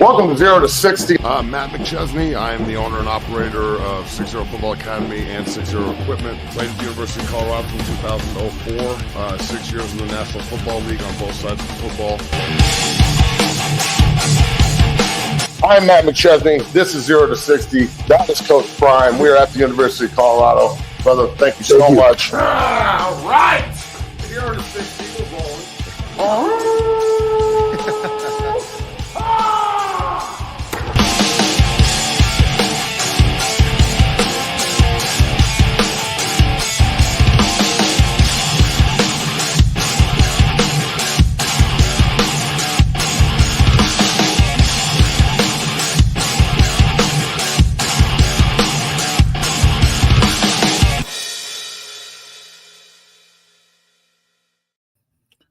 Welcome to 0 to 60. I'm Matt McChesney. I am the owner and operator of 6-0 Football Academy and 6-0 Equipment. Played at the University of Colorado from 2004. 6 years in the National Football League on both sides of football. I'm Matt McChesney. This is 0 to 60. That is Coach Prime. We are at the University of Colorado. Brother, thank you so much. All right. 0 to 60. We're rolling.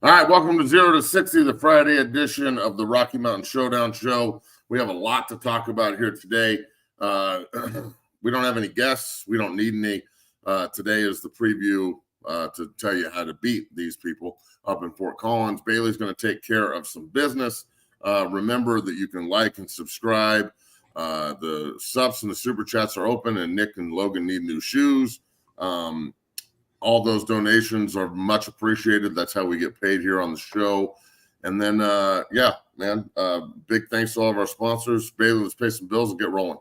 All right, welcome to 0 to 60, the Friday edition of the Rocky Mountain Showdown Show. We have a lot to talk about here today. We don't have any guests. We don't need any. Today is the preview to tell you how to beat these people up in Fort Collins. Bailey's going to take care of some business. Remember that you can like and subscribe. The subs and the super chats are open, and Nick and Logan need new shoes. All those donations are much appreciated. That's how we get paid here on the show. And then, big thanks to all of our sponsors. Bailey, let's pay some bills and get rolling.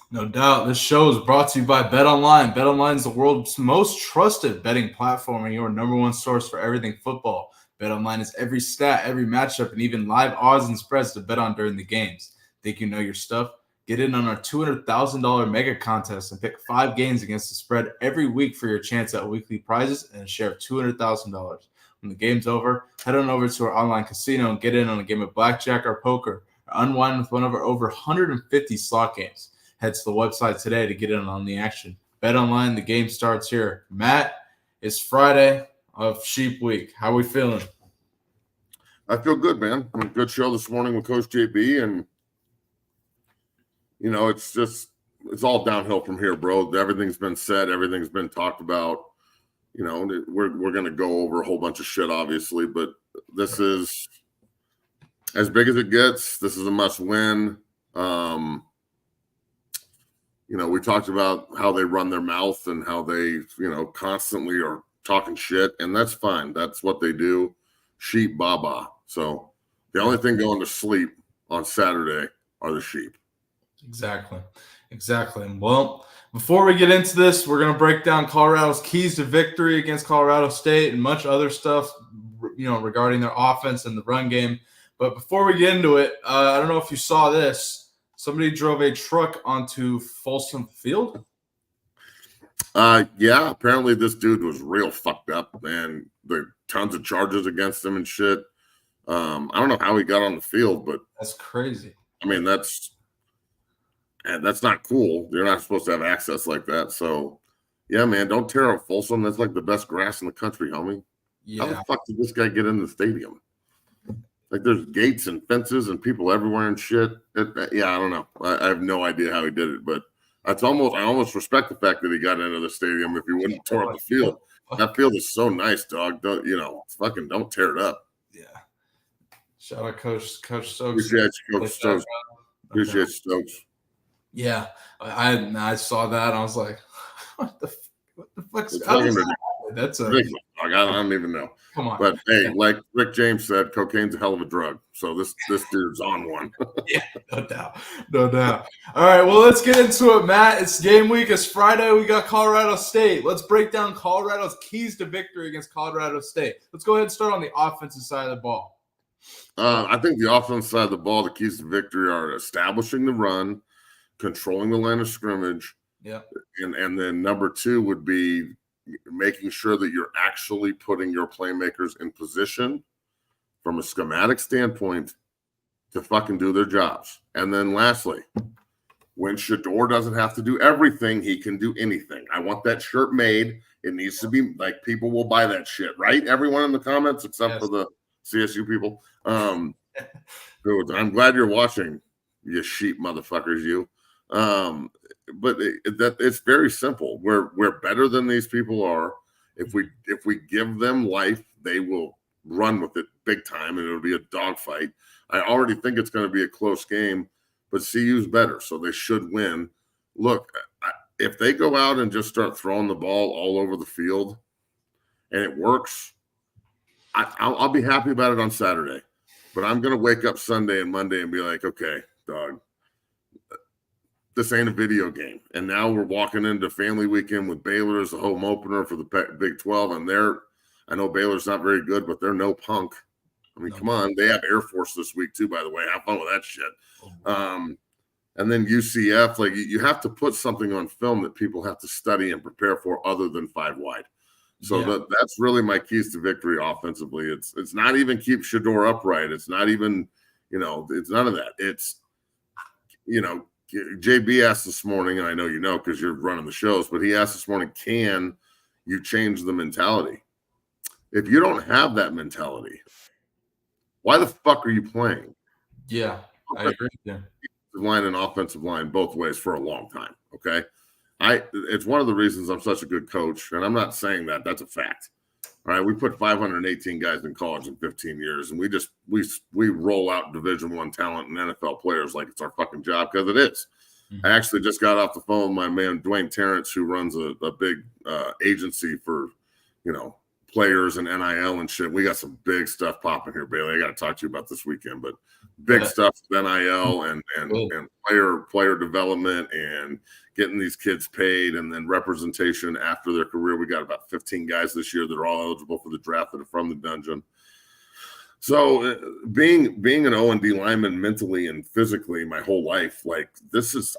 No doubt. This show is brought to you by BetOnline. BetOnline is the world's most trusted betting platform and your number one source for everything football. BetOnline is every stat, every matchup, and even live odds and spreads to bet on during the games. Think you know your stuff? Get in on our $200,000 mega contest and pick 5 games against the spread every week for your chance at weekly prizes and a share of $200,000. When the game's over, head on over to our online casino and get in on a game of blackjack or poker, or unwind with one of our over 150 slot games. Head to the website today to get in on the action. Bet online, the game starts here. Matt, it's Friday of Sheep Week. How are we feeling? I feel good, man. Good show this morning with Coach JB, and you know, it's all downhill from here, bro. Everything's been said. Everything's been talked about. You know, we're going to go over a whole bunch of shit, obviously, but this is as big as it gets. This is a must win. You know, we talked about how they run their mouth and how they, you know, constantly are talking shit, and that's fine. That's what they do. Sheep baba. So the only thing going to sleep on Saturday are the sheep. Exactly. Well, before we get into this, we're going to break down Colorado's keys to victory against Colorado State and much other stuff, you know, regarding their offense and the run game. But before we get into it, I don't know if you saw this. Somebody drove a truck onto Fon Field. Yeah, apparently this dude was real fucked up, and there are tons of charges against him and shit. I don't know how he got on the field, but that's crazy. I mean, that's not cool. You're not supposed to have access like that. So, yeah, man, don't tear up Folsom. That's like the best grass in the country, homie. Yeah. How the fuck did this guy get in the stadium? Like, there's gates and fences and people everywhere and shit. I don't know. I have no idea how he did it, but I almost respect the fact that he got into the stadium if he wouldn't have tore up the field. That field is so nice, dog. Don't tear it up. Yeah. Shout out Coach Stokes. Appreciate you, Coach Stokes. Appreciate Stokes. Yeah, I saw that. I was like, what the fuck's that's a ridiculous. I don't even know. Come on. But hey, like Rick James said, cocaine's a hell of a drug. So this dude's on one. Yeah, no doubt. All right, well, let's get into it, Matt. It's game week. It's Friday. We got Colorado State. Let's break down Colorado's keys to victory against Colorado State. Let's go ahead and start on the offensive side of the ball. I think the offensive side of the ball, the keys to victory are establishing the run, controlling the line of scrimmage. Yeah. And then number 2 would be making sure that you're actually putting your playmakers in position from a schematic standpoint to fucking do their jobs. And then lastly, when Shador doesn't have to do everything, he can do anything. I want that shirt made. It needs to be like people will buy that shit, right? Everyone in the comments except for the CSU people. I'm glad you're watching, you sheep motherfuckers, you. But it's very simple. We're better than these people are. If we give them life, they will run with it big time, and it'll be a dogfight. I already think it's going to be a close game. but CU's better, so they should win. Look, if they go out and just start throwing the ball all over the field and it works, I'll be happy about it on Saturday. But I'm going to wake up Sunday and Monday and be like, okay, dog, this ain't a video game. And now we're walking into family weekend with Baylor as the home opener for the Big 12. And I know Baylor's not very good, but they're no punk. I mean, come on. They have Air Force this week too, by the way. Have fun with that shit. And then UCF, like you have to put something on film that people have to study and prepare for other than 5 wide. So that's really my keys to victory offensively. It's not even keep Shador upright. It's not even, it's none of that. It's, JB asked this morning, and I know because you're running the shows, but he asked this morning, can you change the mentality? If you don't have that mentality, why the fuck are you playing? Yeah, I agree. Yeah. Line and offensive line both ways for a long time. Okay. It's one of the reasons I'm such a good coach. And I'm not saying that, that's a fact. All right. We put 518 guys in college in 15 years, and we roll out Division I talent and NFL players like it's our fucking job, because it is. Mm-hmm. I actually just got off the phone with my man, Dwayne Terrence, who runs a big agency for, players and NIL and shit. We got some big stuff popping here, Bailey. I got to talk to you about this weekend, but big stuff with NIL and player development and getting these kids paid, and then representation after their career. We got about 15 guys this year that are all eligible for the draft that are from the dungeon. So being an O&D lineman mentally and physically my whole life, like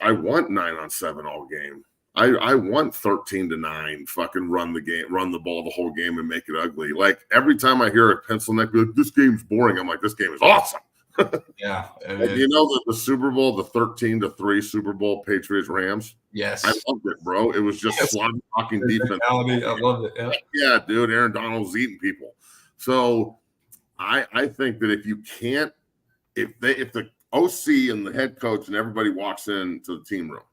I want 9-on-7 all game. I want 13-9, fucking run the ball the whole game and make it ugly. Like every time I hear a pencil neck be like, this game's boring, I'm like, this game is awesome. Yeah. Like, the Super Bowl, the 13-3 Super Bowl Patriots Rams. Yes. I loved it, bro. It was just slog talking defense. I love it. Yeah, dude. Aaron Donald's eating people. So I think that if you can't, if the OC and the head coach and everybody walks into the team room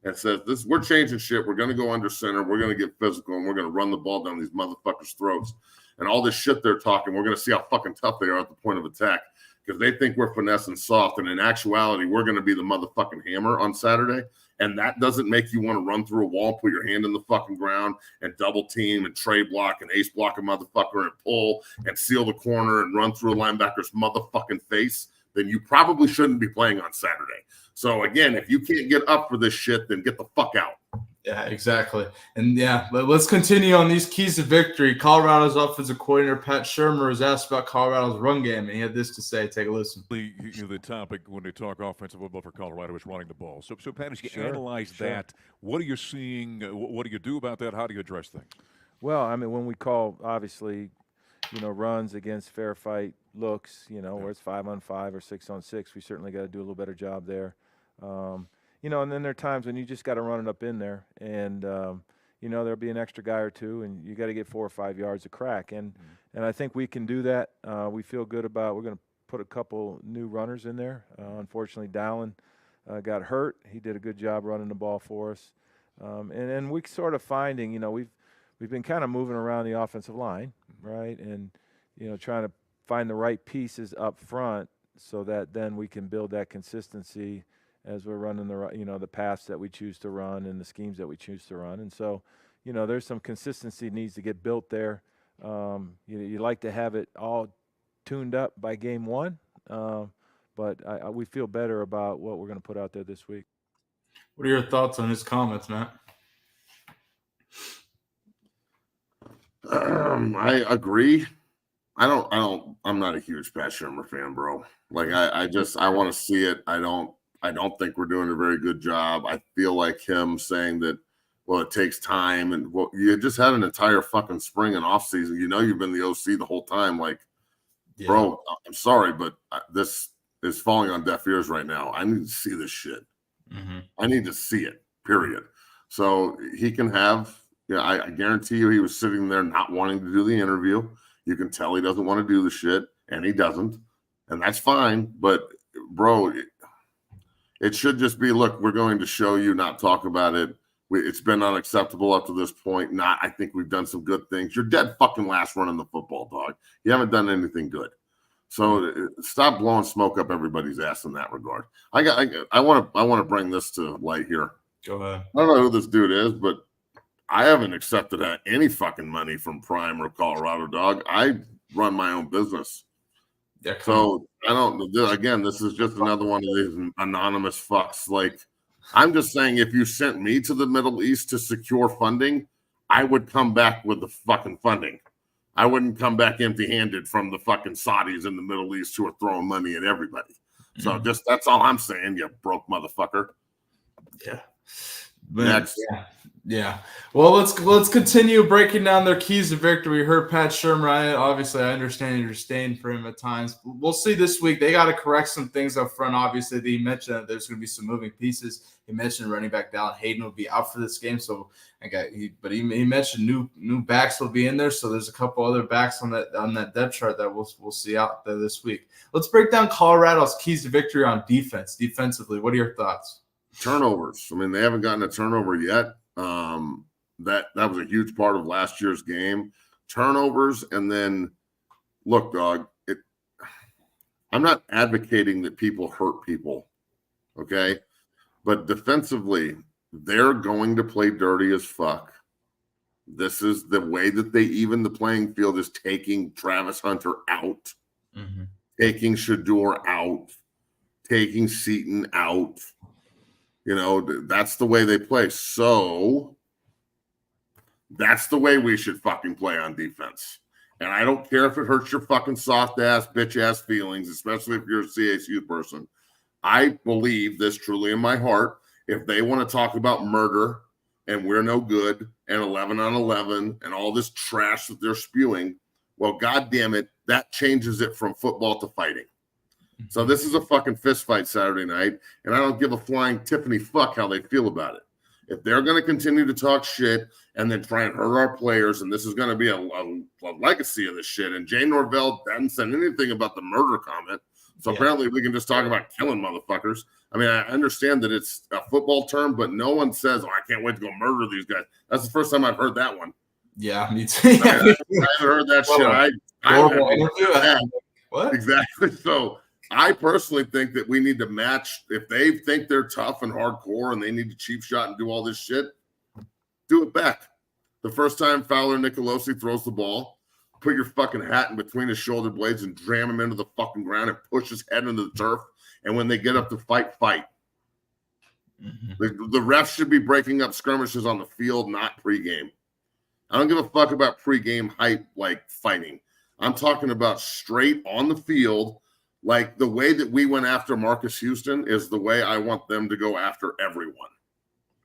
and says, we're changing shit. We're going to go under center. We're going to get physical, and we're going to run the ball down these motherfuckers' throats. And all this shit they're talking, we're going to see how fucking tough they are at the point of attack, because they think we're finesse and soft. And in actuality, we're going to be the motherfucking hammer on Saturday. And that doesn't make you want to run through a wall, put your hand in the fucking ground, and double team and trade block and ace block a motherfucker and pull and seal the corner and run through a linebacker's motherfucking face. Then you probably shouldn't be playing on Saturday. So again, if you can't get up for this shit, then get the fuck out. Yeah, exactly. And let's continue on these keys to victory. Colorado's offensive coordinator Pat Shermer was asked about Colorado's run game, and he had this to say. Take a listen. The topic when they talk offensive football for Colorado is running the ball. So Pat, as you analyze that, what are you seeing? What do you do about that? How do you address things? Well, I mean, when we call, obviously, runs against fair fight looks, where it's 5-on-5 or 6-on-6, we certainly got to do a little better job there. And then there are times when you just got to run it up in there, and there'll be an extra guy or two, and you got to get 4 or 5 yards of crack, and I think we can do that. We feel good about. We're going to put a couple new runners in there. Unfortunately, Dallin got hurt. He did a good job running the ball for us, and we sort of finding, we've been kind of moving around the offensive line, right, and trying to find the right pieces up front so that then we can build that consistency as we're running the paths that we choose to run and the schemes that we choose to run. And so, there's some consistency needs to get built there. You like to have it all tuned up by game one, but we feel better about what we're going to put out there this week. What are your thoughts on his comments, Matt? I agree. I'm not a huge Pat Shermer fan, bro. Like I want to see it. I don't think we're doing a very good job. I feel like him saying that, well, it takes time, and you just had an entire fucking spring and off season. You've been the OC the whole time. Like, bro, I'm sorry, but this is falling on deaf ears right now. I need to see this shit. Mm-hmm. I need to see it, period. So he can have, I guarantee you he was sitting there not wanting to do the interview. You can tell he doesn't want to do the shit, and he doesn't. And that's fine. But, bro, it should just be, look, we're going to show you, not talk about it. It's been unacceptable up to this point. I think we've done some good things. You're dead fucking last running the football, dog. You haven't done anything good. So stop blowing smoke up everybody's ass in that regard. I want to bring this to light here. Go ahead. I don't know who this dude is, but I haven't accepted any fucking money from Prime or Colorado, dog. I run my own business. Yeah, so I don't. Again, this is just another one of these anonymous fucks. Like, I'm just saying, if you sent me to the Middle East to secure funding, I would come back with the fucking funding. I wouldn't come back empty-handed from the fucking Saudis in the Middle East who are throwing money at everybody. So just that's all I'm saying, you broke motherfucker. Yeah. Next. Yeah. Well, let's continue breaking down their keys to victory. We heard Pat Shermer. Obviously, I understand you're staying for him at times. We'll see this week. They got to correct some things up front. Obviously, he mentioned that there's going to be some moving pieces. He mentioned running back Dallin Hayden will be out for this game. So he mentioned new backs will be in there. So there's a couple other backs on that depth chart that we'll see out there this week. Let's break down Colorado's keys to victory on defense. Defensively, what are your thoughts? Turnovers. I mean, they haven't gotten a turnover yet. That was a huge part of last year's game. Turnovers, and then look, dog. I'm not advocating that people hurt people, okay? But defensively, they're going to play dirty as fuck. This is the way that the playing field is taking Travis Hunter out, taking Shador out, taking Seaton out. That's the way they play. So that's the way we should fucking play on defense. And I don't care if it hurts your fucking soft ass, bitch ass feelings, especially if you're a CSU person. I believe this truly in my heart. If they want to talk about murder and we're no good and 11 on 11 and all this trash that they're spewing, well, God damn it, that changes it from football to fighting. So this is a fucking fist fight Saturday night, and I don't give a flying Tiffany fuck how they feel about it. If they're going to continue to talk shit and then try and hurt our players, and this is going to be a legacy of this shit, and Jay Norvell hadn't said anything about the murder comment, so apparently we can just talk about killing motherfuckers. I mean, I understand that it's a football term, but no one says, I can't wait to go murder these guys. That's the first time I've heard that one. Yeah, me too. I haven't heard that shit. What? Exactly. So I personally think that we need to match. If they think they're tough and hardcore and they need to cheap shot and do all this shit, do it back. The first time Fowler Nicolosi throws the ball, put your fucking hat in between his shoulder blades and jam him into the fucking ground and push his head into the turf. And when they get up to fight. The refs should be breaking up skirmishes on the field, not pregame. I don't give a fuck about pregame hype like fighting. I'm talking about straight on the field. Like the way that we went after Marcus Houston is the way I want them to go after everyone.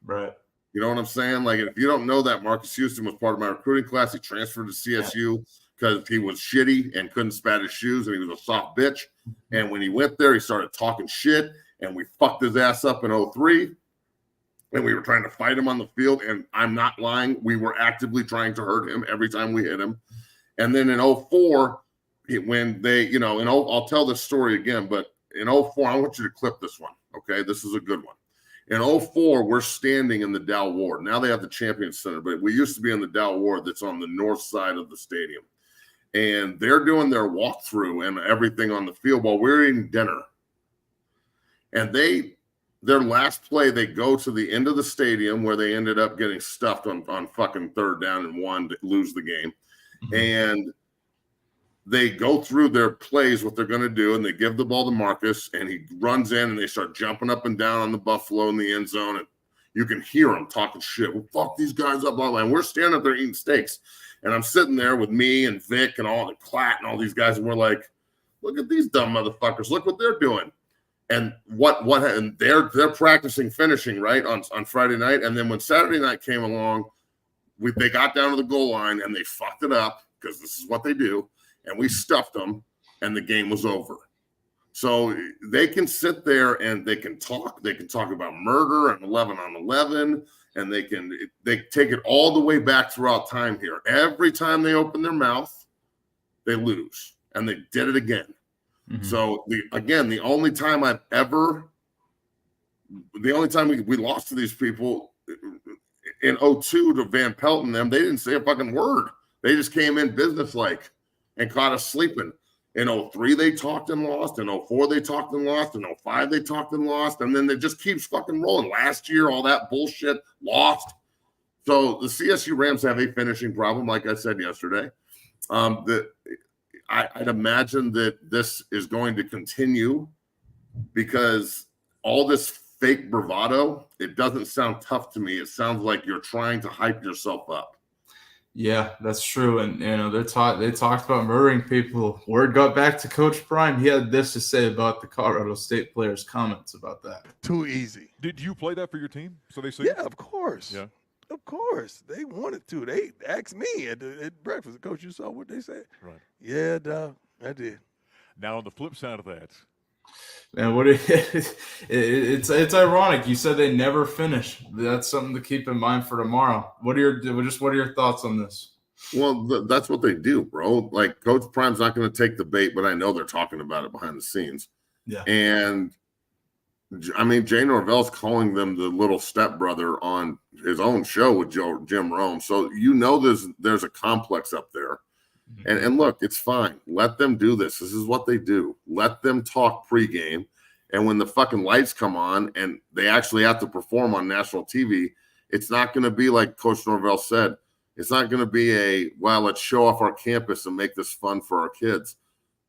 Right. You know what I'm saying? Like, if you don't know that, Marcus Houston was part of my recruiting class. He transferred to CSU because he was shitty and couldn't spat his shoes, and he was a soft bitch. And when he went there, he started talking shit, and we fucked his ass up in 2003. And we were trying to fight him on the field, and I'm not lying. We were actively trying to hurt him every time we hit him. And then in 2004, when they, and I'll tell this story again, but in 2004, I want you to clip this one, okay? This is a good one. In 2004, we're standing in the Dow Ward. Now they have the Champions Center, but we used to be in the Dow Ward that's on the north side of the stadium. And they're doing their walkthrough and everything on the field while we're eating dinner. And their last play, they go to the end of the stadium where they ended up getting stuffed on fucking 3rd down and 1 to lose the game. And they go through their plays, what they're going to do, and they give the ball to Marcus, and he runs in, and they start jumping up and down on the Buffalo in the end zone, and you can hear them talking shit. Well, fuck these guys up, blah, blah. And we're standing up there eating steaks, and I'm sitting there with me and Vic and all the Klatt and all these guys, and we're like, look at these dumb motherfuckers. Look what they're doing. And and they're practicing finishing, right, on Friday night, and then when Saturday night came along, they got down to the goal line, and they fucked it up because this is what they do. And we stuffed them, and the game was over. So they can sit there and they can talk. They can talk about murder and 11 on 11, and they take it all the way back throughout time here. Every time they open their mouth, they lose, and they did it again. So the only time we lost to these people in 2002 to Van Pelt and them, they didn't say a fucking word. They just came in businesslike and caught us sleeping. In 03, they talked and lost. In 04, they talked and lost. In 05, they talked and lost. And then it just keeps fucking rolling. Last year, all that bullshit, lost. So the CSU Rams have a finishing problem, like I said yesterday. I'd imagine that this is going to continue because all this fake bravado, it doesn't sound tough to me. It sounds like you're trying to hype yourself up. Yeah, that's true. And they talked about murdering people. Word got back to Coach Prime. He had this to say about the Colorado State players' comments about that. Too easy. Did you play that for your team? So they say, Yeah, of course. Yeah. Of course. They wanted to. They asked me at breakfast, Coach, you saw what they said? Right. Yeah, dog, I did. Now on the flip side of that, Man, it's ironic. You said they never finish. That's something to keep in mind for tomorrow. What are your thoughts on this? Well, that's what they do, bro. Like, Coach Prime's not going to take the bait, but I know they're talking about it behind the scenes. Yeah. And I mean, Jay Norvell's calling them the little stepbrother on his own show with Jim Rome. So there's a complex up there. And look, it's fine. Let them do this. This is what they do. Let them talk pregame. And when the fucking lights come on and they actually have to perform on national TV, it's not going to be like Coach Norvell said. It's not going to be let's show off our campus and make this fun for our kids.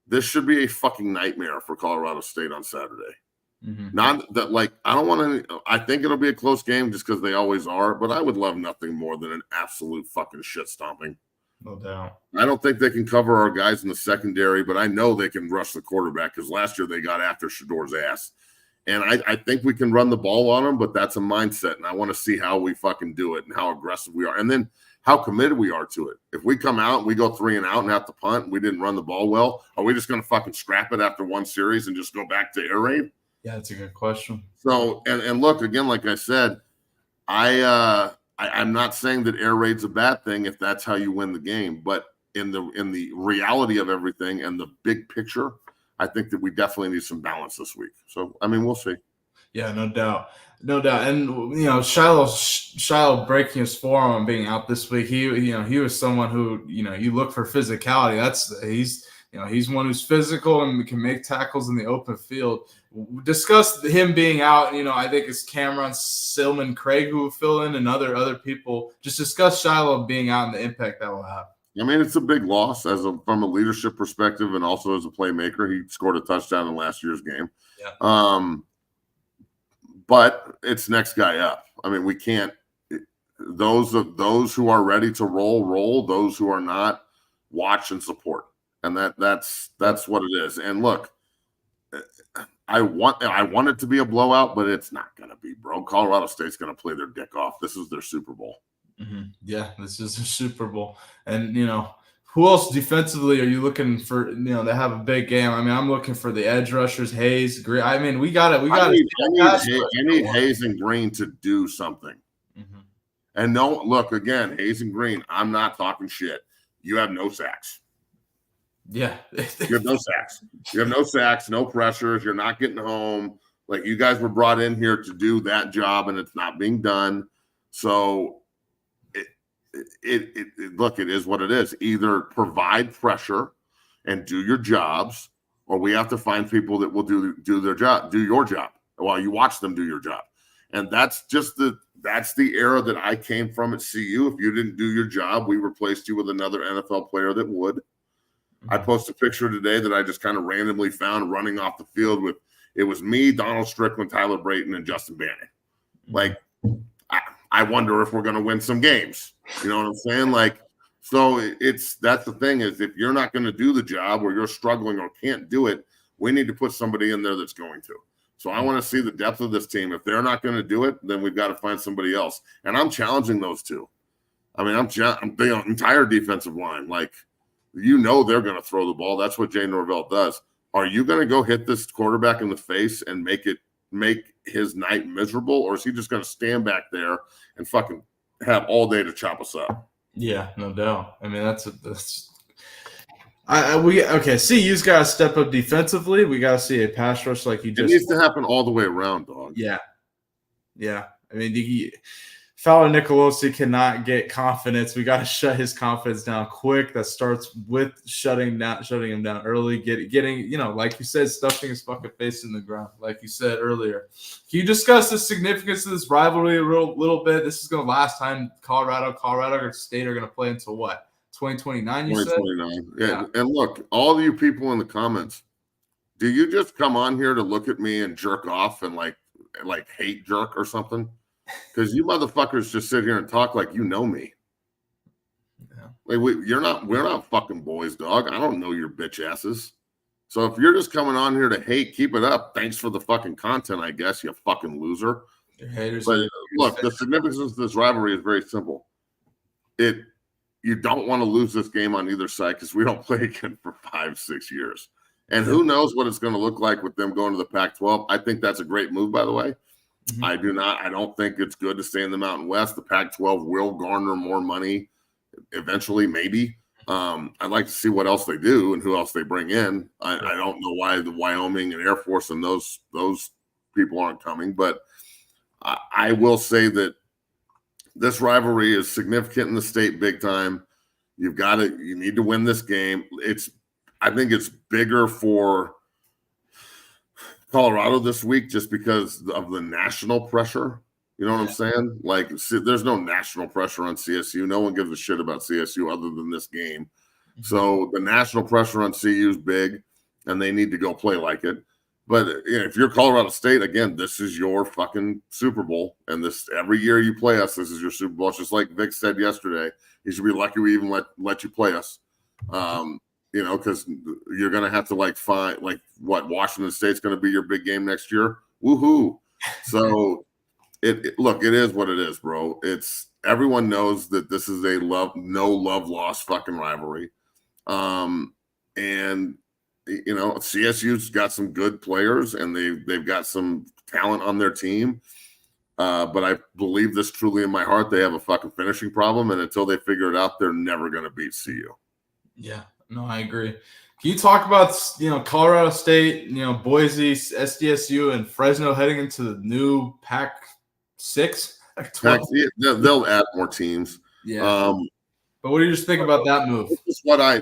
This should be a fucking nightmare for Colorado State on Saturday. Mm-hmm. Not that, I don't want any. I think it'll be a close game just because they always are. But I would love nothing more than an absolute fucking shit stomping. No doubt. I don't think they can cover our guys in the secondary, but I know they can rush the quarterback because last year they got after Shador's ass. And I think we can run the ball on them, but that's a mindset. And I want to see how we fucking do it and how aggressive we are. And then how committed we are to it. If we come out and we go 3 and out and have to punt and we didn't run the ball well, are we just going to fucking scrap it after one series and just go back to air raid? Yeah, that's a good question. So, and look, again, like I said, I'm not saying that air raid's a bad thing if that's how you win the game, but in the reality of everything and the big picture, I think that we definitely need some balance this week. So, I mean, we'll see. Yeah, no doubt. And Shiloh breaking his forearm and being out this week. He was someone who you look for physicality. He's one who's physical and can make tackles in the open field. Discuss him being out. I think it's Cameron Silman Craig who will fill in and other people. Just discuss Shiloh being out and the impact that will have. I mean, it's a big loss from a leadership perspective and also as a playmaker. He scored a touchdown in last year's game. Yeah. But it's next guy up. I mean, we can't. Those who are ready to roll. Those who are not, watch and support. And that's what it is. And look, I want it to be a blowout, but it's not going to be, bro. Colorado State's going to play their dick off. This is their Super Bowl. Mm-hmm. Yeah, this is their Super Bowl. And who else defensively are you looking for? To have a big game. I mean, I'm looking for the edge rushers, Hayes, Green. I mean, we got it. I need Hayes and Green to do something. Mm-hmm. And no, look again, Hayes and Green. I'm not talking shit. You have no sacks. Yeah. You have no sacks. You have no sacks, no pressures. You're not getting home. Like, you guys were brought in here to do that job, and it's not being done. So look, it is what it is. Either provide pressure and do your jobs, or we have to find people that will do their job, do your job while you watch them do your job. And that's the era that I came from at CU. If you didn't do your job, we replaced you with another NFL player that would. I posted a picture today that I just kind of randomly found running off the field with, it was me, Donald Strickland, Tyler Brayton, and Justin Bannon. Like, I wonder if we're going to win some games. You know what I'm saying? Like, so that's the thing is, if you're not going to do the job or you're struggling or can't do it, we need to put somebody in there that's going to. So I want to see the depth of this team. If they're not going to do it, then we've got to find somebody else. And I'm challenging those two. I mean, I'm the entire defensive line. Like, they're going to throw the ball. That's what Jay Norvell does. Are you going to go hit this quarterback in the face and make his night miserable, or is he just going to stand back there and fucking have all day to chop us up? Yeah, no doubt. I mean, CU's got to step up defensively. We got to see a pass rush like you just. It needs to happen all the way around, dog. Yeah. I mean, Fowler Nicolosi cannot get confidence. We got to shut his confidence down quick. That starts with shutting him down early, getting, like you said, stuffing his fucking face in the ground, like you said earlier. Can you discuss the significance of this rivalry a little bit? This is going to last time Colorado or State are going to play until what? 2029, you said? 2029. Yeah. And look, all of you people in the comments, do you just come on here to look at me and jerk off and like hate jerk or something? Because you motherfuckers just sit here and talk like you know me. Yeah. Like we're not fucking boys, dog. I don't know your bitch asses. So if you're just coming on here to hate, keep it up. Thanks for the fucking content, I guess, you fucking loser. Haters. But look, the significance of this rivalry is very simple. You don't want to lose this game on either side because we don't play again for 5-6 years. And who knows what it's going to look like with them going to the Pac-12. I think that's a great move, by the way. Mm-hmm. I don't think it's good to stay in the Mountain West. The Pac-12 will garner more money eventually, maybe. I'd like to see what else they do and who else they bring in. I don't know why the Wyoming and Air Force and those people aren't coming, but I will say that this rivalry is significant in the state big time. You need to win this game. I think it's bigger for Colorado this week just because of the national pressure. You know what I'm saying? Like, there's no national pressure on CSU. No one gives a shit about CSU other than this game. Mm-hmm. So the national pressure on CU is big, and they need to go play like it. But if you're Colorado State, again, this is your fucking Super Bowl. And this every year you play us, this is your Super Bowl. It's just like Vic said yesterday. You should be lucky we even let you play us. Because you're going to have to find Washington State's going to be your big game next year. Woohoo. So it is what it is, bro. Everyone knows that this is a no love lost fucking rivalry. And CSU's got some good players and they've got some talent on their team. But I believe this truly in my heart, they have a fucking finishing problem. And until they figure it out, they're never going to beat CU. Yeah. No, I agree. Can you talk about, Colorado State, Boise, SDSU, and Fresno heading into the new Pac-6? They'll add more teams. Yeah. But what do you just think about that move?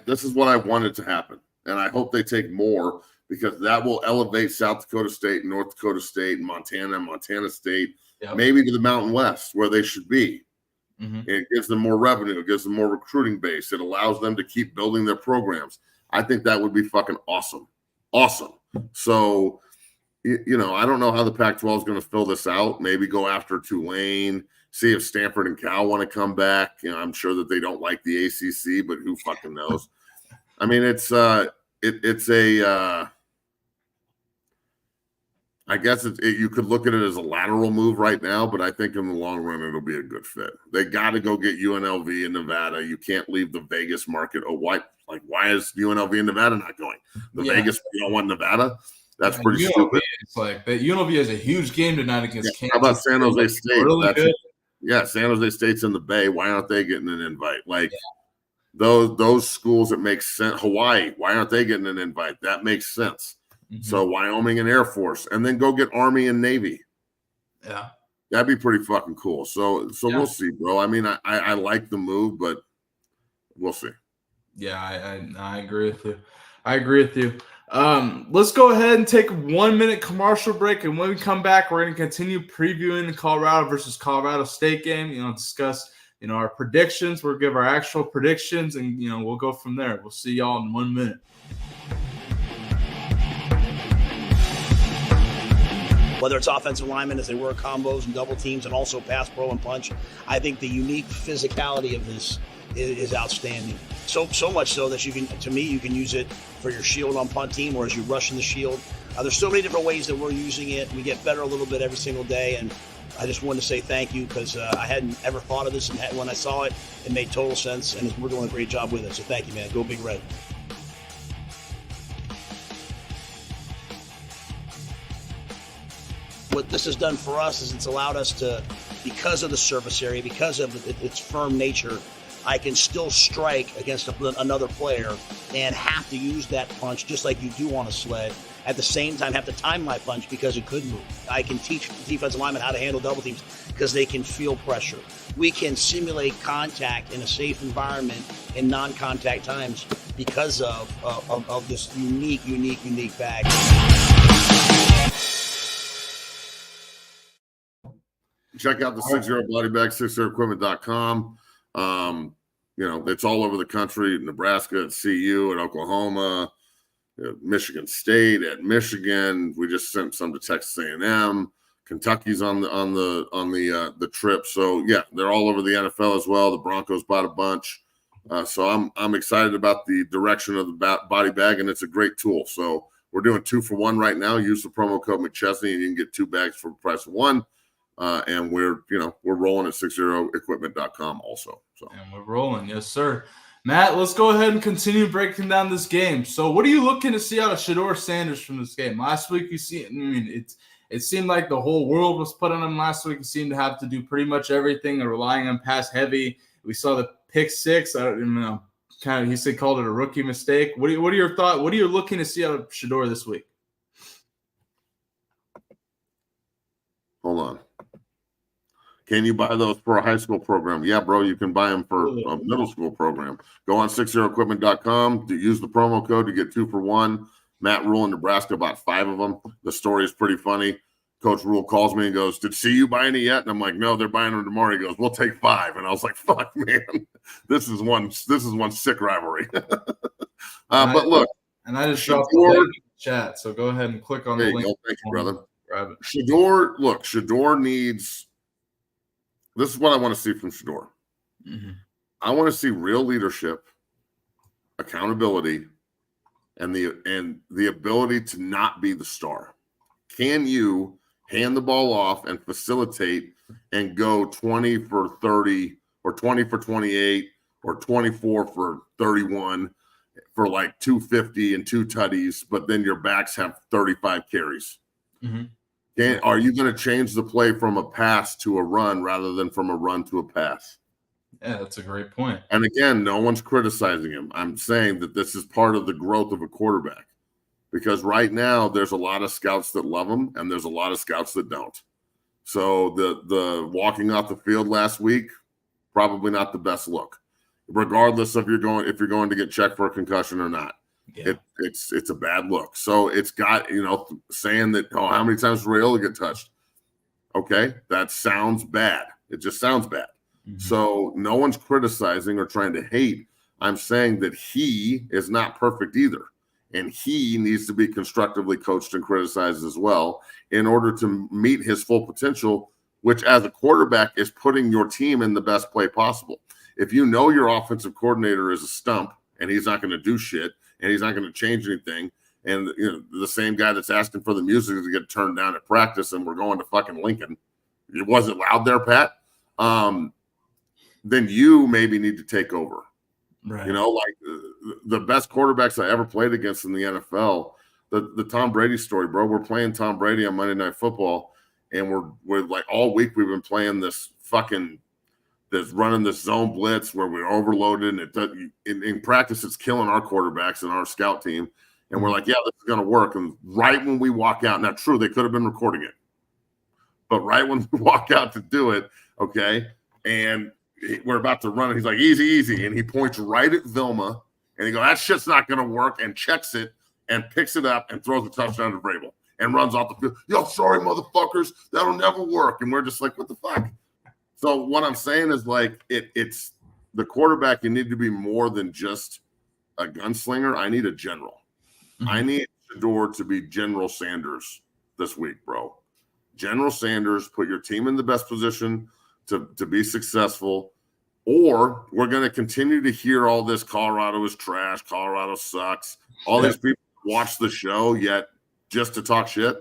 This is what I wanted to happen, and I hope they take more because that will elevate South Dakota State, North Dakota State, Montana State, maybe to the Mountain West where they should be. Mm-hmm. It gives them more revenue. It gives them more recruiting base. It allows them to keep building their programs. I think that would be fucking awesome. Awesome. So, I don't know how the Pac-12 is going to fill this out. Maybe go after Tulane, see if Stanford and Cal want to come back. I'm sure that they don't like the ACC, but who fucking knows? I mean, I guess you could look at it as a lateral move right now, but I think in the long run, it'll be a good fit. They got to go get UNLV in Nevada. You can't leave the Vegas market. Oh, why is UNLV in Nevada not going? Vegas, you don't want Nevada? That's pretty stupid. It's like that. UNLV has a huge game tonight against Kansas. How about San Jose State? Really good. Yeah, San Jose State's in the Bay. Why aren't they getting an invite? Those schools that make sense. Hawaii, why aren't they getting an invite? That makes sense. Mm-hmm. So Wyoming and Air Force, and then go get Army and Navy. Yeah, that'd be pretty fucking cool. So we'll see, bro. I mean, I like the move, but we'll see. Yeah, I agree with you. Let's go ahead and take a 1-minute commercial break, and when we come back, we're going to continue previewing the Colorado versus Colorado State game. Discuss our predictions. We'll give our actual predictions, and we'll go from there. We'll see y'all in 1 minute. Whether it's offensive linemen as they work combos and double teams and also pass pro and punch, I think the unique physicality of this is outstanding. So much so that you can use it for your shield on punt team or as you rush in the shield. There's so many different ways that we're using it. We get better a little bit every single day, and I just wanted to say thank you because I hadn't ever thought of this, and when I saw it, it made total sense, and we're doing a great job with it. So thank you, man. Go Big Red. What this has done for us is it's allowed us to, because of the surface area, because of its firm nature, I can still strike against another player and have to use that punch just like you do on a sled. At the same time, have to time my punch because it could move. I can teach defensive linemen how to handle double teams because they can feel pressure. We can simulate contact in a safe environment in non-contact times because of this unique bag. Check out the 6-0 body bag, 6-0equipment.com. It's all over the country, Nebraska at CU, at Oklahoma, Michigan State, at Michigan. We just sent some to Texas A&M. Kentucky's on the trip. So yeah, they're all over the NFL as well. The Broncos bought a bunch. So I'm excited about the direction of the body bag, and it's a great tool. So we're doing 2 for 1 right now. Use the promo code McChesney, and you can get 2 bags for the price of 1. And we're rolling at 60equipment.com also. So and we're rolling, yes, sir. Matt, let's go ahead and continue breaking down this game. So what are you looking to see out of Shador Sanders from this game? Last week it seemed like the whole world was put on him last week. He seemed to have to do pretty much everything and relying on pass heavy. We saw the pick 6. I don't know, he called it a rookie mistake. What are your thoughts? What are you looking to see out of Shador this week? Hold on. Can you buy those for a high school program? Yeah, bro, you can buy them for a middle school program. Go on 60equipment.com to use the promo code to get 2 for 1. Matt Rule in Nebraska bought 5 of them. The story is pretty funny. Coach Rule calls me and goes, "Did CU buy any yet?" And I'm like, "No, they're buying them tomorrow." He goes, "We'll take 5." And I was like, "Fuck, man, this is one sick rivalry." But look, and I just dropped the link in the chat, so go ahead and click on the link. Thank you, brother. Shador needs. This is what I want to see from Shador. Mm-hmm. I want to see real leadership, accountability, and the ability to not be the star. Can you hand the ball off and facilitate and go 20 for 30 or 20 for 28 or 24 for 31 for like 250 and 2 tutties, but then your backs have 35 carries? Mm-hmm. Are you going to change the play from a pass to a run rather than from a run to a pass? Yeah, that's a great point. And again, no one's criticizing him. I'm saying that this is part of the growth of a quarterback, because right now there's a lot of scouts that love him and there's a lot of scouts that don't. So the walking off the field last week, probably not the best look, regardless of if you're going to get checked for a concussion or not. Yeah. It's a bad look. So it's got, saying that, how many times did Raiola get touched? Okay, that sounds bad. It just sounds bad. Mm-hmm. So no one's criticizing or trying to hate. I'm saying that he is not perfect either. And he needs to be constructively coached and criticized as well in order to meet his full potential, which as a quarterback is putting your team in the best play possible. If you know your offensive coordinator is a stump and he's not going to do shit, and he's not going to change anything, and the same guy that's asking for the music to get turned down at practice, and we're going to fucking Lincoln. It wasn't loud there, Pat. Then you maybe need to take over. Right. The best quarterbacks I ever played against in the NFL, the Tom Brady story, bro. We're playing Tom Brady on Monday Night Football, and we're like all week we've been playing this running this zone blitz where we're overloaded, and in practice it's killing our quarterbacks and our scout team. And we're like, yeah, this is going to work. And right when we walk out, now true, they could have been recording it, but right when we walk out to do it, okay, and we're about to run it, he's like, easy. And he points right at Vilma, and he goes, that shit's not going to work, and checks it and picks it up and throws a touchdown to Vrabel and runs off the field. Yo, sorry, motherfuckers, that'll never work. And we're just like, what the fuck? So what I'm saying is, like, it's the quarterback. You need to be more than just a gunslinger. I need a general. Mm-hmm. I need Shador to be General Sanders this week, bro. General Sanders, put your team in the best position to be successful, or we're going to continue to hear all this Colorado is trash, Colorado sucks. All these people watch the show yet just to talk shit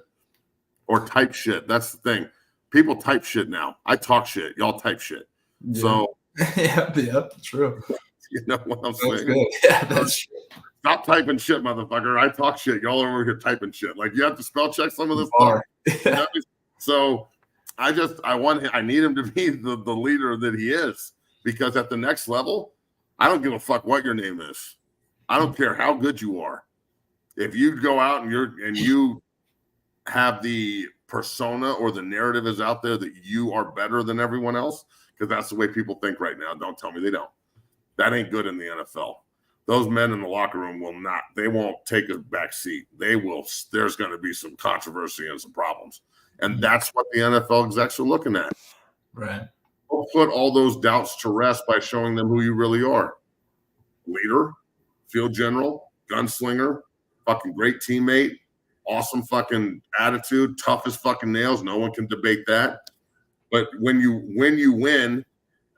or type shit. That's the thing. People type shit now. I talk shit. Y'all type shit. Yeah. So yeah, true. You know what I'm saying? Good. Yeah, that's true. Stop typing shit, motherfucker. I talk shit. Y'all are over here typing shit. Like, you have to spell check some of this stuff. So I need him to be the leader that he is, because at the next level, I don't give a fuck what your name is. I don't care how good you are. If you go out and you have the persona or the narrative is out there that you are better than everyone else, because that's the way people think right now. Don't tell me they don't. That ain't good in the NFL. Those men in the locker room they won't take a back seat. There's going to be some controversy and some problems. And that's what the NFL execs are looking at. Right. Don't put all those doubts to rest by showing them who you really are. Leader, field general, gunslinger, fucking great teammate, awesome fucking attitude, tough as fucking nails. No one can debate that. But when you win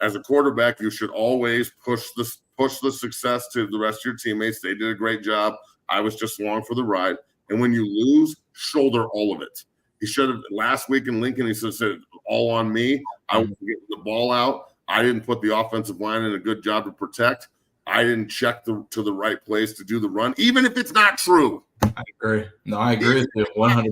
as a quarterback, you should always push the success to the rest of your teammates. They did a great job. I was just along for the ride. And when you lose, shoulder all of it. He should have last week in Lincoln. He said, all on me. I was getting the ball out. I didn't put the offensive line in a good job to protect. I didn't check to the right place to do the run, even if it's not true. I agree. No, I agree with you 100%.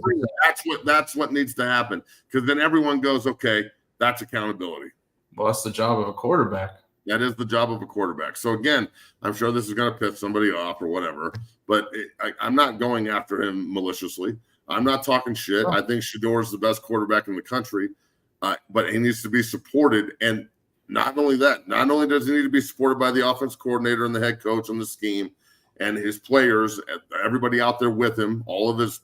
That's what needs to happen, because then everyone goes, okay, that's accountability. Well, that's the job of a quarterback. That is the job of a quarterback. So again, I'm sure this is going to piss somebody off or whatever, but I'm not going after him maliciously. I'm not talking shit. I think Shador is the best quarterback in the country, but he needs to be supported. And not only that, not only does he need to be supported by the offense coordinator and the head coach and the scheme and his players, everybody out there with him, all of his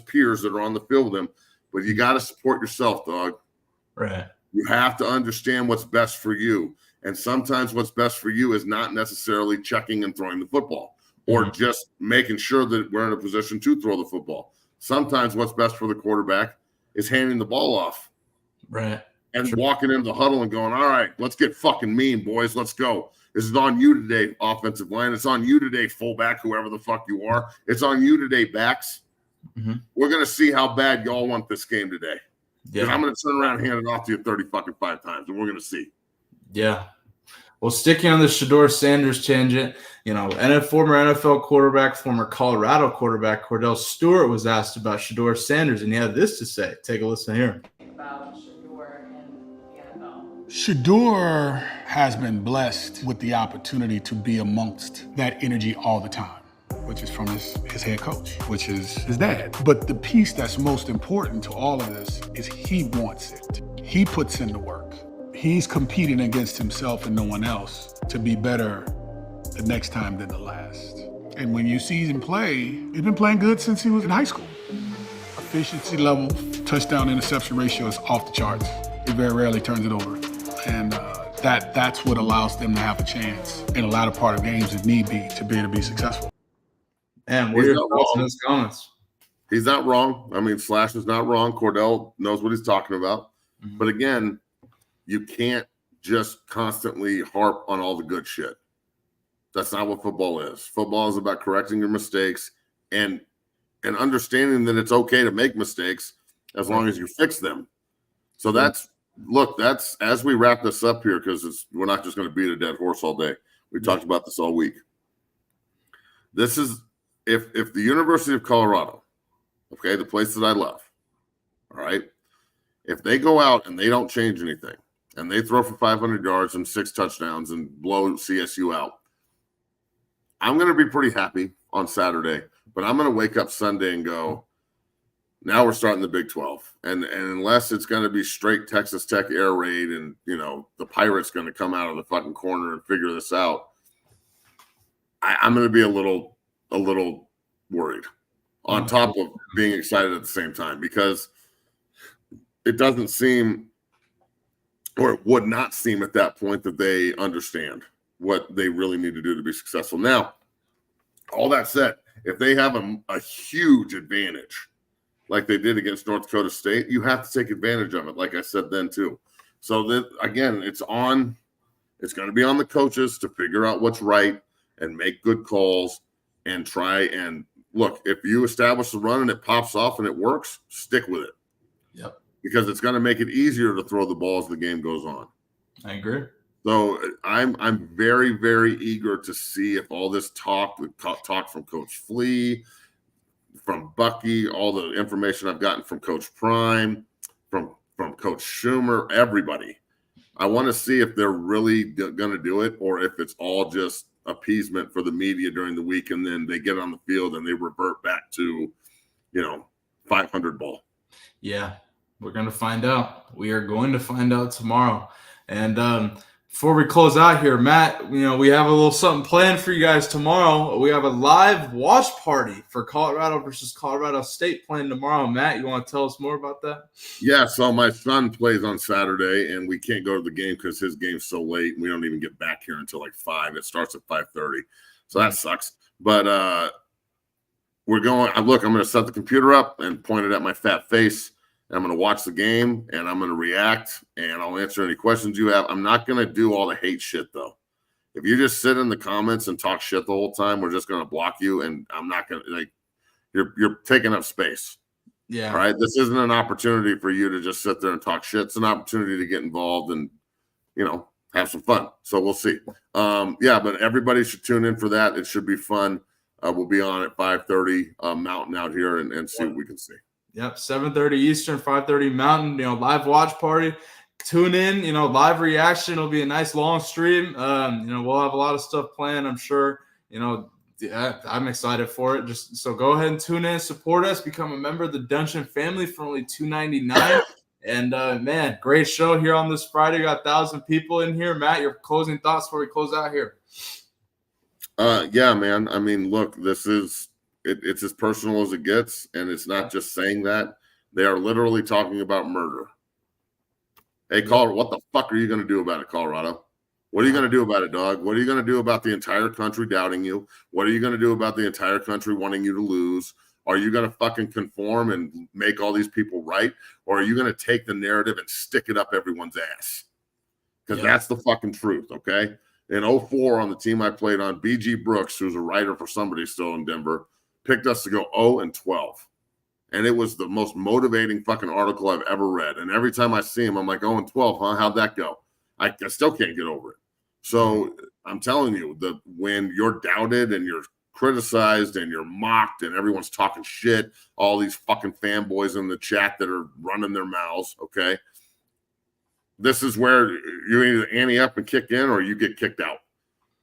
peers that are on the field with him, but you got to support yourself, dog. Right. You have to understand what's best for you. And sometimes what's best for you is not necessarily checking and throwing the football or just making sure that we're in a position to throw the football. Sometimes what's best for the quarterback is handing the ball off. Right. And walking into the huddle and going, all right, let's get fucking mean, boys. Let's go. This is on you today, offensive line. It's on you today, fullback, whoever the fuck you are. It's on you today, backs. Mm-hmm. We're going to see how bad y'all want this game today. Yeah. I'm going to turn around and hand it off to you 5 times, and we're going to see. Yeah. Well, sticking on the Shador Sanders tangent, former NFL quarterback, former Colorado quarterback, Cordell Stewart was asked about Shador Sanders, and he had this to say. Take a listen here. About Shador and the NFL. Shador has been blessed with the opportunity to be amongst that energy all the time, which is from his head coach, which is his dad. But the piece that's most important to all of this is he wants it. He puts in the work. He's competing against himself and no one else to be better the next time than the last. And when you see him play, he's been playing good since he was in high school. Efficiency level, touchdown interception ratio is off the charts. He very rarely turns it over. And that's what allows them to have a chance in a latter part of games if need be to be able to be successful. And what are your thoughts on his comments? He's not wrong. I mean, Slash is not wrong. Cordell knows what he's talking about. Mm-hmm. But again, you can't just constantly harp on all the good shit. That's not what football is. Football is about correcting your mistakes and understanding that it's okay to make mistakes as long as you fix them. So that's as we wrap this up here, because we're not just going to beat a dead horse all day. We talked about this all week. This is if the University of Colorado, okay, the place that I love, all right, if they go out and they don't change anything, and they throw for 500 yards and 6 touchdowns and blow CSU out, I'm going to be pretty happy on Saturday, but I'm going to wake up Sunday and go, now we're starting the Big 12. And unless it's going to be straight Texas Tech air raid and, the Pirates going to come out of the fucking corner and figure this out, I'm going to be a little worried on top of being excited at the same time, because it doesn't seem, or it would not seem at that point, that they understand what they really need to do to be successful. Now, all that said, if they have a huge advantage like they did against North Dakota State, you have to take advantage of it, like I said then too. So that, again, it's going to be on the coaches to figure out what's right and make good calls and try and look, if you establish the run and it pops off and it works, stick with it. Yep. Because it's going to make it easier to throw the ball as the game goes on. I agree. So I'm very, very eager to see if all this talk from Coach Flea, from Bucky, all the information I've gotten from Coach Prime, from Coach Schumer, everybody. I want to see if they're really going to do it, or if it's all just appeasement for the media during the week, and then they get on the field and they revert back to, 500 ball. Yeah, we're going to find out. We are going to find out tomorrow. And before we close out here, Matt, we have a little something planned for you guys tomorrow. We have a live watch party for Colorado versus Colorado State planned tomorrow. Matt, you want to tell us more about that? Yeah, so my son plays on Saturday, and we can't go to the game because his game's so late, and we don't even get back here until like 5. It starts at 5:30, so that sucks. But we're going. I'm going to set the computer up and point it at my fat face. I'm going to watch the game, and I'm going to react, and I'll answer any questions you have. I'm not going to do all the hate shit, though. If you just sit in the comments and talk shit the whole time, we're just going to block you, and I'm not going to you're taking up space. Yeah. All right. This isn't an opportunity for you to just sit there and talk shit. It's an opportunity to get involved and, have some fun. So we'll see. But everybody should tune in for that. It should be fun. We'll be on at 5:30 Mountain out here and see what we can see. Yep, 7:30 Eastern, 5:30 Mountain. Live watch party. Tune in. Live reaction. It'll be a nice long stream. We'll have a lot of stuff planned, I'm sure. I'm excited for it. Just so go ahead and tune in, support us, become a member of the Dungeon family for only $2.99. And man, great show here on this Friday. Got 1,000 people in here. Matt, your closing thoughts before we close out here? Yeah, man. I mean, look, this is. It's as personal as it gets, and it's not just saying that. They are literally talking about murder. Hey, Colorado, what the fuck are you going to do about it, Colorado? What are you going to do about it, dog? What are you going to do about the entire country doubting you? What are you going to do about the entire country wanting you to lose? Are you going to fucking conform and make all these people right? Or are you going to take the narrative and stick it up everyone's ass? Because that's the fucking truth, okay? In 2004, on the team I played on, BG Brooks, who's a writer for somebody still in Denver, picked us to go 0-12. And it was the most motivating fucking article I've ever read. And every time I see him, I'm like, 0-12, huh? How'd that go? I still can't get over it. So I'm telling you that when you're doubted and you're criticized and you're mocked and everyone's talking shit, all these fucking fanboys in the chat that are running their mouths, okay? This is where you either ante up and kick in or you get kicked out.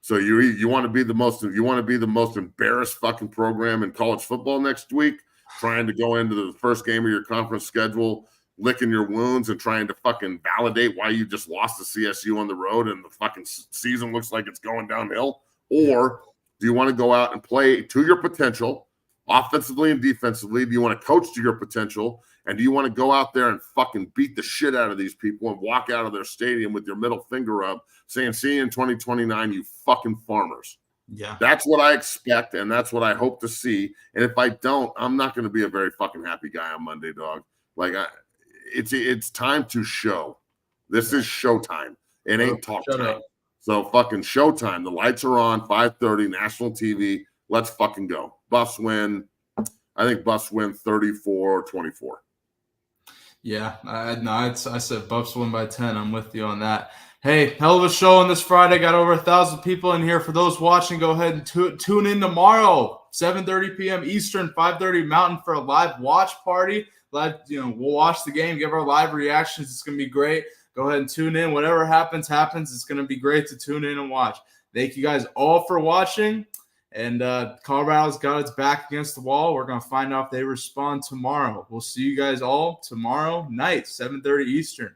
So you want to be the most embarrassed fucking program in college football next week, trying to go into the first game of your conference schedule, licking your wounds and trying to fucking validate why you just lost to CSU on the road and the fucking season looks like it's going downhill? Or do you want to go out and play to your potential, offensively and defensively? Do you want to coach to your potential? And do you want to go out there and fucking beat the shit out of these people and walk out of their stadium with your middle finger up saying, see you in 2029, you fucking farmers? Yeah. That's what I expect, and that's what I hope to see. And if I don't, I'm not going to be a very fucking happy guy on Monday, dog. It's time to show. This is showtime. It ain't talk time. So fucking showtime. The lights are on, 5:30, national TV. Let's fucking go. Buffs win. I think Buffs win 34-24. Yeah, I said Buffs win by 10. I'm with you on that. Hey, hell of a show on this Friday. Got over 1,000 people in here. For those watching, go ahead and tune in tomorrow, 7:30 p.m. Eastern, 5:30 Mountain for a live watch party. We'll watch the game, give our live reactions. It's going to be great. Go ahead and tune in. Whatever happens. It's going to be great to tune in and watch. Thank you guys all for watching. And Colorado's got its back against the wall. We're going to find out if they respond tomorrow. We'll see you guys all tomorrow night, 7:30 Eastern.